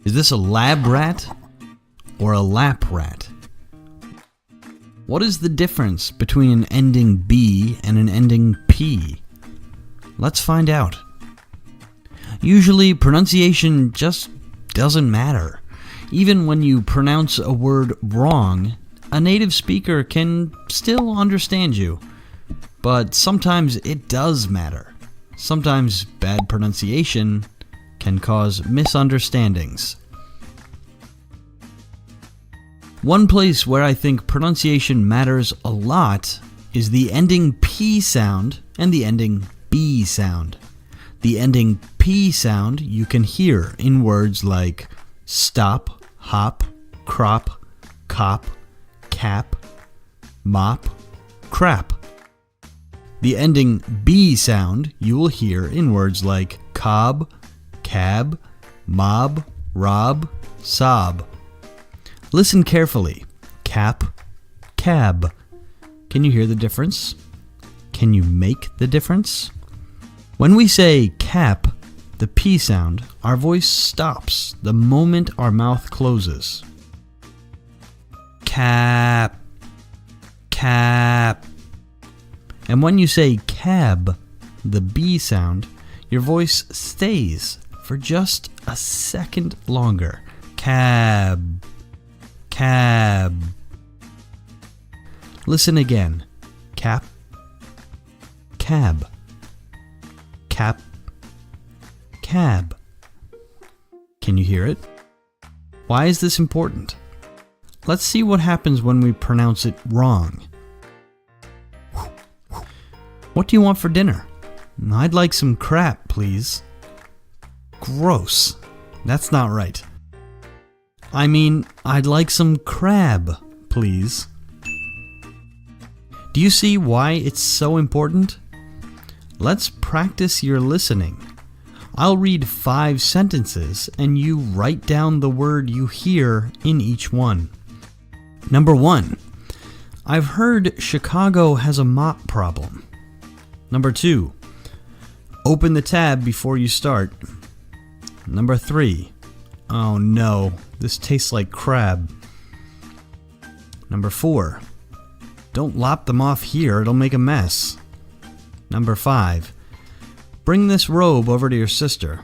Is this a lab rat or a lap rat? What is the difference between an ending B and an ending P? Let's find out. Usually, pronunciation just doesn't matter. Even when you pronounce a word wrong, a native speaker can still understand you. But sometimes it does matter. Sometimes bad pronunciation can cause misunderstandings. One place where I think pronunciation matters a lot is the ending P sound and the ending B sound. The ending P sound you can hear in words like stop, hop, crop, cop, cap, mop, crap. The ending B sound you will hear in words like cob, cab, mob, rob, sob. Listen carefully. Cap, cab. Can you hear the difference? Can you make the difference? When we say cap, the P sound, our voice stops the moment our mouth closes. Cap, cap. And when you say cab, the B sound, your voice stays for just a second longer. Cab, cab. Listen again. Cap, cab, cap, cab. Can you hear it? Why is this important? Let's see what happens when we pronounce it wrong. What do you want for dinner? I'd like some crap, please. Gross. That's not right. I mean, I'd like some crab, please. Do you see why it's so important? Let's practice your listening. I'll read 5 sentences and you write down the word you hear in each one. Number 1. I've heard Chicago has a mop problem. Number 2. Open the tab before you start. Number 3. Oh no, this tastes like crab. Number 4. Don't lop them off here, it'll make a mess. Number 5. Bring this robe over to your sister.